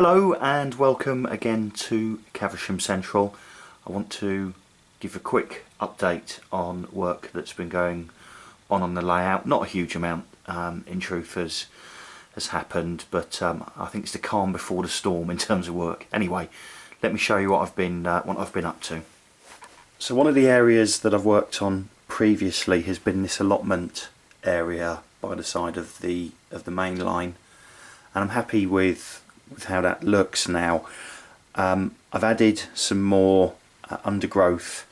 Hello and welcome again to Caversham Central. I want to give a quick update on work that's been going on the layout. Not a huge amount in truth has happened, but I think it's the calm before the storm in terms of work. Anyway, let me show you what I've been up to. So one of the areas that I've worked on previously has been this allotment area by the side of the main line, and I'm happy with how that looks now. I've added some more undergrowth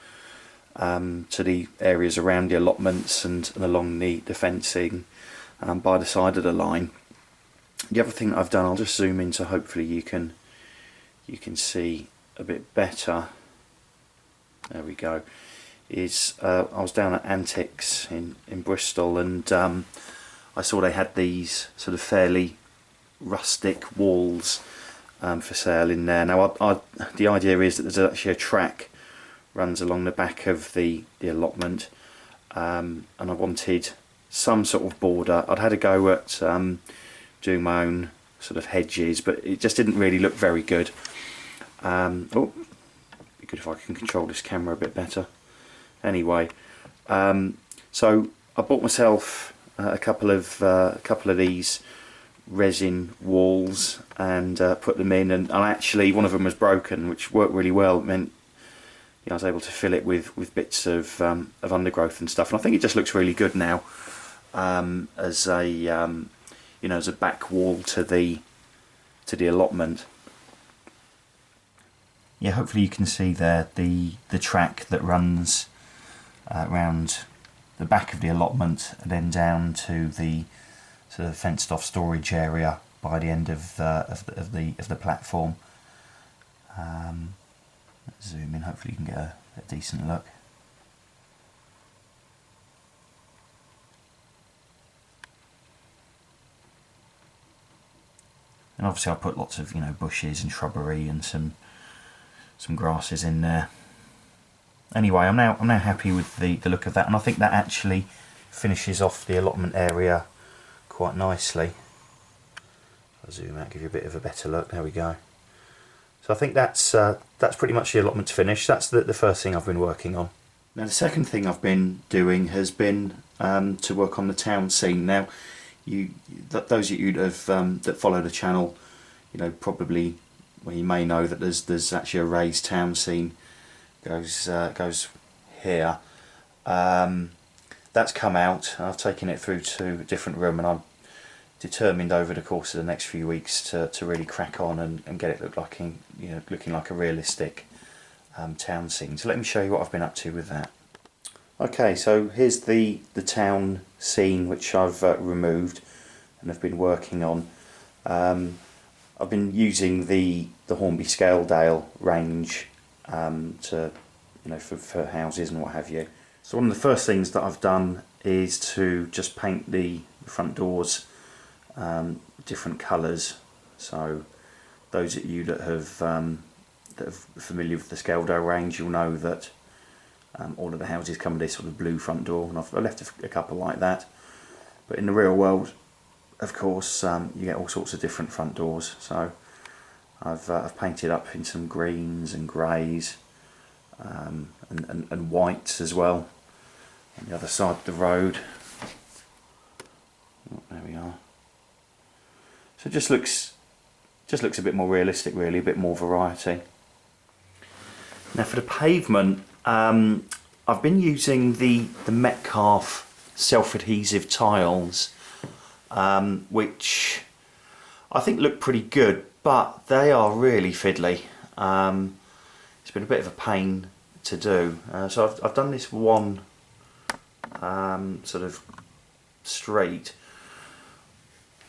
to the areas around the allotments and along the fencing by the side of the line. The other thing that I've done, I'll just zoom in so hopefully you can see a bit better. There we go. Is I was down at Antics in Bristol, and I saw they had these sort of fairly rustic walls for sale in there. Now the idea is that there's actually a track runs along the back of the allotment, and I wanted some sort of border. I'd had a go at doing my own sort of hedges, but it just didn't really look very good. Oh, be good if I can control this camera a bit better. Anyway, so I bought myself a couple of these resin walls and put them in, and actually one of them was broken, which worked really well. It meant I was able to fill it with bits of undergrowth and stuff, and I think it just looks really good now as a as a back wall to the allotment. Yeah, hopefully you can see there the track that runs around the back of the allotment and then down to the sort of fenced off storage area by the end of the platform. Let's zoom in, hopefully you can get a decent look. And obviously I put lots of bushes and shrubbery and some grasses in there. Anyway, I'm now happy with the look of that, and I think that actually finishes off the allotment area quite nicely. I'll zoom out, give you a bit of a better look. There we go. So I think that's pretty much the allotment finished. That's the first thing I've been working on. Now the second thing I've been doing has been to work on the town scene. Now those of you that follow the channel, probably, well, you may know that there's actually a raised town scene goes here. That's come out. I've taken it through to a different room, and I'm determined over the course of the next few weeks to really crack on and get it looking like a realistic town scene. So let me show you what I've been up to with that. Okay, so here's the town scene which I've removed and have been working on. I've been using the Hornby Scaledale range for houses and what have you. So one of the first things that I've done is to just paint the front doors different colours. So those of you that are familiar with the Scaledale range, you'll know that all of the houses come with this sort of blue front door, and I've left a couple like that. But in the real world, of course, you get all sorts of different front doors. So I've painted up in some greens and greys and whites as well on the other side of the road. Oh, there we are. So it just looks a bit more realistic, really, a bit more variety. Now for the pavement, I've been using the Metcalfe self-adhesive tiles, which I think look pretty good, but they are really fiddly. It's been a bit of a pain to do. So I've done this one sort of street.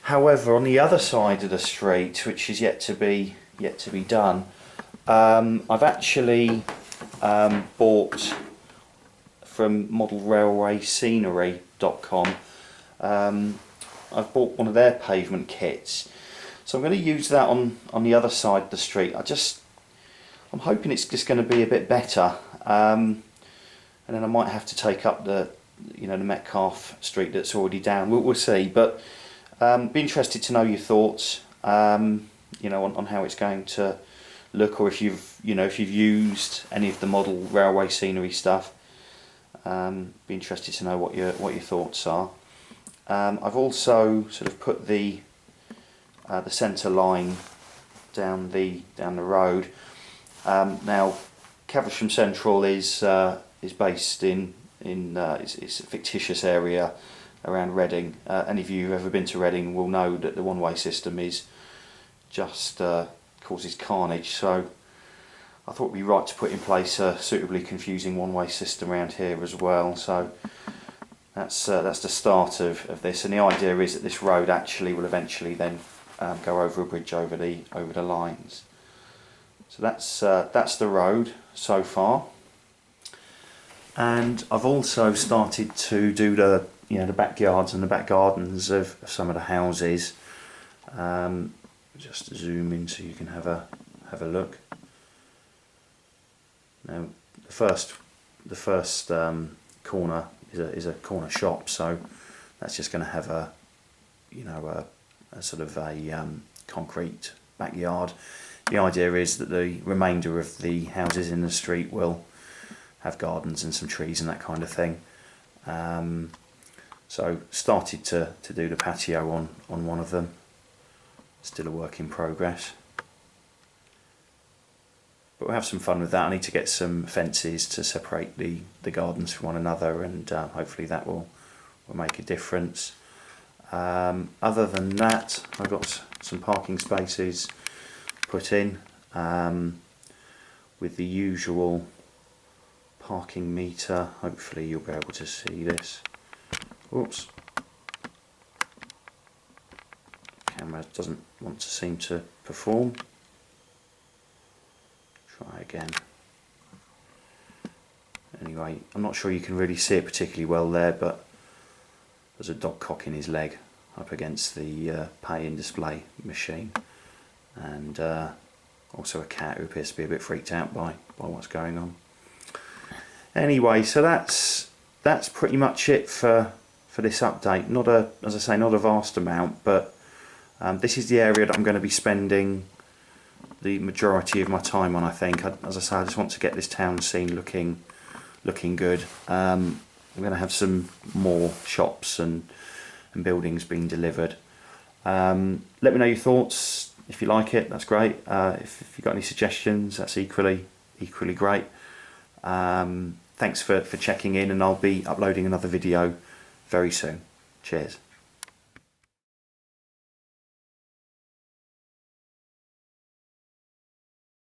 However, on the other side of the street, which is yet to be done, I've actually bought from modelrailwayscenery.com. I've bought one of their pavement kits, so I'm going to use that on the other side of the street. I'm hoping it's just going to be a bit better, and then I might have to take up the Metcalfe street that's already down. We'll see, but be interested to know your thoughts. you know, on how it's going to look, or if you've used any of the model railway scenery stuff. Be interested to know what your thoughts are. I've also sort of put the centre line down the road. Now, Caversham Central is based in it's a fictitious area around Reading. Any of you who've ever been to Reading will know that the one-way system is just causes carnage. So I thought it'd be right to put in place a suitably confusing one-way system around here as well. So that's the start of this, and the idea is that this road actually will eventually then go over a bridge over the lines. So that's the road so far. And I've also started to do the backyards and the back gardens of some of the houses. Just zoom in so you can have a look. Now the first corner is a corner shop, so that's just going to have a sort of a concrete backyard. The idea is that the remainder of the houses in the street will have gardens and some trees and that kind of thing. So started to do the patio on one of them. Still a work in progress, but we'll have some fun with that. I need to get some fences to separate the gardens from one another, and hopefully that will make a difference. Other than that, I've got some parking spaces put in with the usual parking meter. Hopefully you'll be able to see this. Oops. Camera doesn't want to seem to perform. Try again. Anyway, I'm not sure you can really see it particularly well there, but there's a dog cocking his leg up against the pay and display machine, and also a cat who appears to be a bit freaked out by what's going on. Anyway, so that's pretty much it for this update. As I say, not a vast amount, but this is the area that I'm going to be spending the majority of my time on. I think, as I say, I just want to get this town scene looking good. I'm going to have some more shops and buildings being delivered. Let me know your thoughts. If you like it, that's great. If you've got any suggestions, that's equally great. Thanks for checking in, and I'll be uploading another video very soon. Cheers.